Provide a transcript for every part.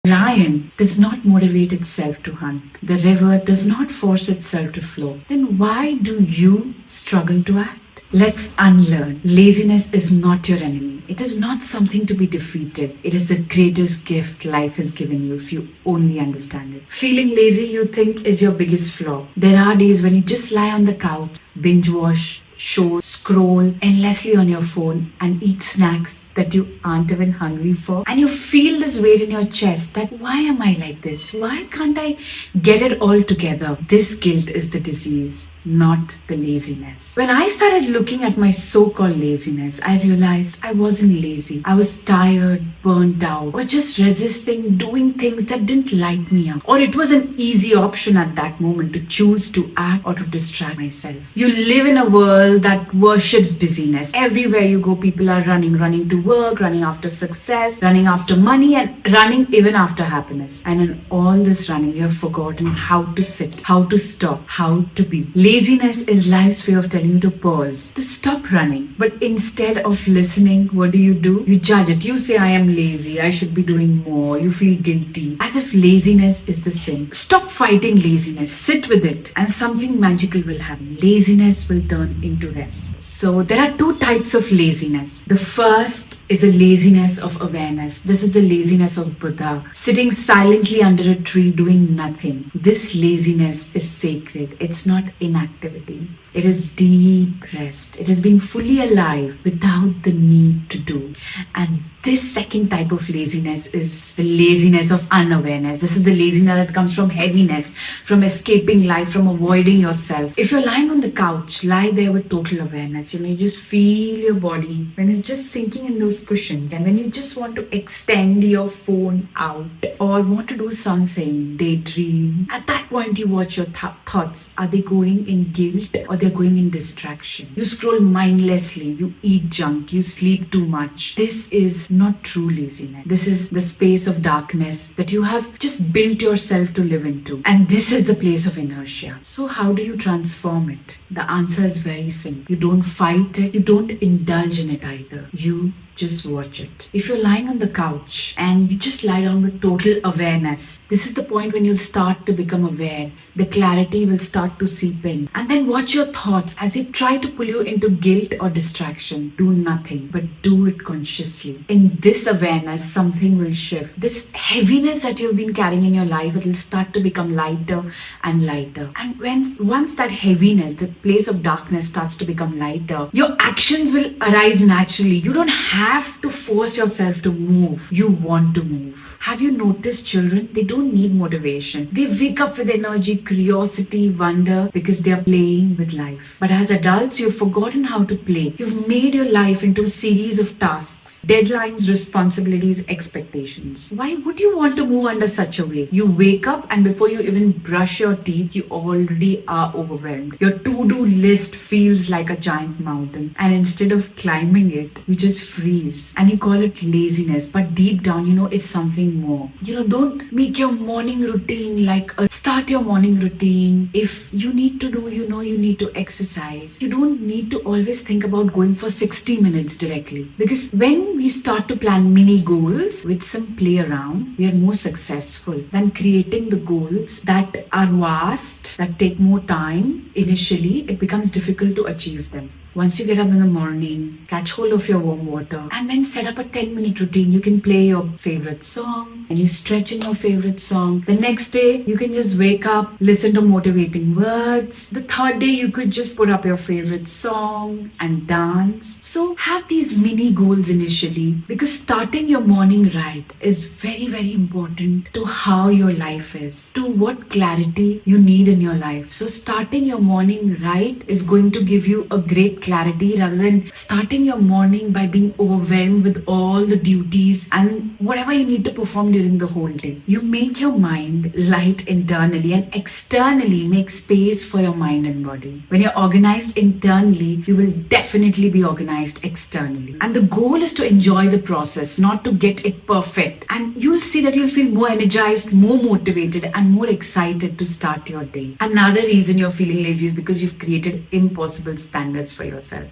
Lion does not motivate itself to hunt. The river does not force itself to flow. Then why do you struggle to act? Let's unlearn. Laziness is not your enemy. It is not something to be defeated. It is the greatest gift life has given you if you only understand it. Feeling lazy, you think, is your biggest flaw. There are days when you just lie on the couch, binge watch shows, scroll endlessly on your phone, and eat snacks that you aren't even hungry for, and you feel this weight in your chest that why am I like this? Why can't I get it all together? This guilt is the disease, not the laziness. When I started looking at my so-called laziness, I realized I wasn't lazy. I was tired, burnt out, or just resisting doing things that didn't light me up. Or it was an easy option at that moment to choose to act or to distract myself. You live in a world that worships busyness. Everywhere you go, people are running to work, running after success, running after money, and running even after happiness. And in all this running, you have forgotten how to sit, how to stop, how to be. Laziness is life's way of telling you to pause, to stop running. But instead of listening, what do? You judge it. You say, I am lazy, I should be doing more. You feel guilty, as if laziness is the sin. Stop fighting laziness, sit with it, and something magical will happen. Laziness will turn into rest. So there are two types of laziness. The first is a laziness of awareness. This is the laziness of Buddha, sitting silently under a tree doing nothing. This laziness is sacred. It's not inactivity. It is deep rest. It is being fully alive without the need to do. And this second type of laziness is the laziness of unawareness. This is the laziness that comes from heaviness, from escaping life, from avoiding yourself. If you're lying on the couch, lie there with total awareness. You just feel your body when it's just sinking in those cushions. And when you just want to extend your phone out or want to do something, daydream, at that point you watch your thoughts. Are they going in guilt or they're going in distraction? You scroll mindlessly, you eat junk, you sleep too much. This is not true laziness. This is the space of darkness that you have just built yourself to live into. And this is the place of inertia. So how do you transform it? The answer is very simple. You don't fight it. You don't indulge in it either. You just watch it. If you're lying on the couch and you just lie down with total awareness, this is the point when you'll start to become aware. The clarity will start to seep in. And then watch your thoughts as they try to pull you into guilt or distraction. Do nothing, but do it consciously. In this awareness, something will shift. This heaviness that you've been carrying in your life, it will start to become lighter and lighter. And once that heaviness, the place of darkness starts to become lighter, your actions will arise naturally. You don't have to force yourself to move. You want to move. Have you noticed children? They don't need motivation. They wake up with energy, curiosity, wonder because they are playing with life. But as adults, you've forgotten how to play. You've made your life into a series of tasks, deadlines, responsibilities, expectations. Why would you want to move under such a way? You wake up and before you even brush your teeth, you already are overwhelmed. Your to-do list feels like a giant mountain. And instead of climbing it, you just freeze. And you call it laziness. But deep down, it's something more. Don't make your morning routine start your morning routine. If you need to do, you need to exercise. You don't need to always think about going for 60 minutes directly. Because when we start to plan mini goals with some play around, we are more successful than creating the goals that are vast, that take more time. Initially, it becomes difficult to achieve them. Once you get up in the morning, catch hold of your warm water and then set up a 10-minute routine. You can play your favorite song and you stretch in your favorite song. The next day, you can just wake up, listen to motivating words. The third day, you could just put up your favorite song and dance. So have these mini goals initially because starting your morning right is very, very important to how your life is, to what clarity you need in your life. So starting your morning right is going to give you a great clarity rather than starting your morning by being overwhelmed with all the duties and whatever you need to perform during the whole day. You make your mind light internally and externally make space for your mind and body. When you're organized internally, you will definitely be organized externally. And the goal is to enjoy the process, not to get it perfect. And you'll see that you'll feel more energized, more motivated, and more excited to start your day. Another reason you're feeling lazy is because you've created impossible standards for yourself.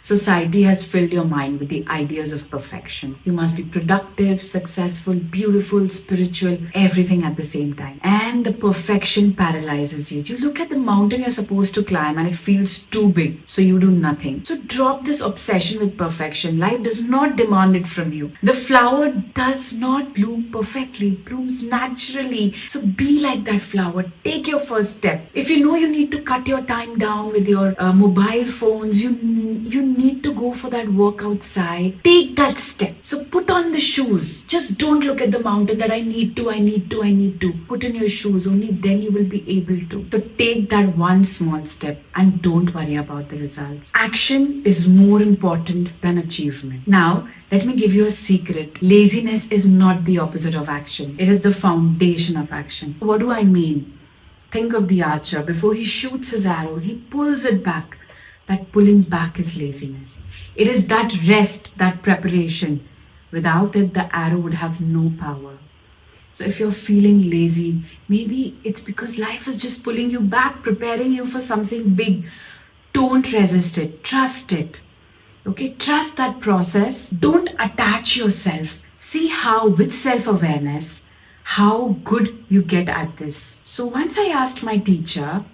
Society has filled your mind with the ideas of perfection. You must be productive, successful, beautiful, spiritual, everything at the same time. And the perfection paralyzes you. You look at the mountain you're supposed to climb and it feels too big, so you do nothing. So drop this obsession with perfection. Life does not demand it from you. The flower does not bloom perfectly, it blooms naturally. So be like that flower. Take your first step. If you know you need to cut your time down with your mobile phones, you need to go for that walk outside. Take that step. So put on the shoes. Just don't look at the mountain that I need to. Put in your shoes. Only then you will be able to. So take that one small step and don't worry about the results. Action is more important than achievement. Now, let me give you a secret. Laziness is not the opposite of action. It is the foundation of action. What do I mean? Think of the archer. Before he shoots his arrow, he pulls it back. That pulling back is laziness. It is that rest, that preparation. Without it, the arrow would have no power. So if you're feeling lazy, maybe it's because life is just pulling you back, preparing you for something big. Don't resist it. Trust it. Okay, trust that process. Don't attach yourself. See how, with self-awareness, how good you get at this. So once I asked my teacher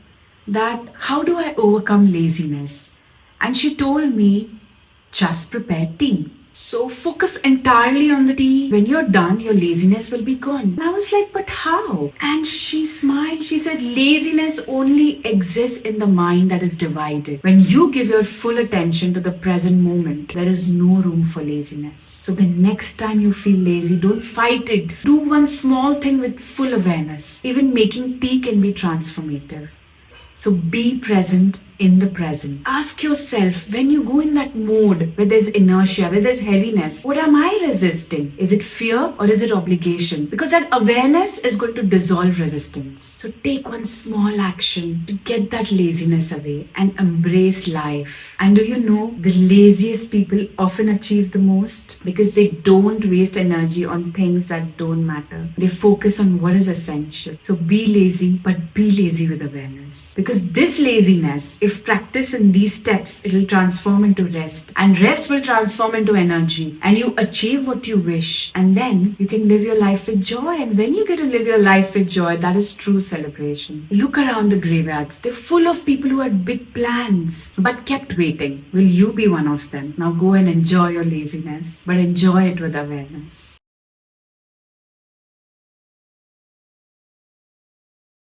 that how do I overcome laziness? And she told me, just prepare tea. So focus entirely on the tea. When you're done, your laziness will be gone. And I was like, but how? And she smiled. She said, laziness only exists in the mind that is divided. When you give your full attention to the present moment, there is no room for laziness. So the next time you feel lazy, don't fight it. Do one small thing with full awareness. Even making tea can be transformative. So be present in the present. Ask yourself, when you go in that mode where there's inertia, where there's heaviness, what am I resisting? Is it fear or is it obligation? Because that awareness is going to dissolve resistance. So take one small action to get that laziness away and embrace life. And do you know, the laziest people often achieve the most because they don't waste energy on things that don't matter. They focus on what is essential. So be lazy, but be lazy with awareness. Because this laziness, if practiced in these steps, it will transform into rest. And rest will transform into energy. And you achieve what you wish. And then you can live your life with joy. And when you get to live your life with joy, that is true celebration. Look around the graveyards. They're full of people who had big plans but kept waiting. Will you be one of them? Now go and enjoy your laziness, but enjoy it with awareness.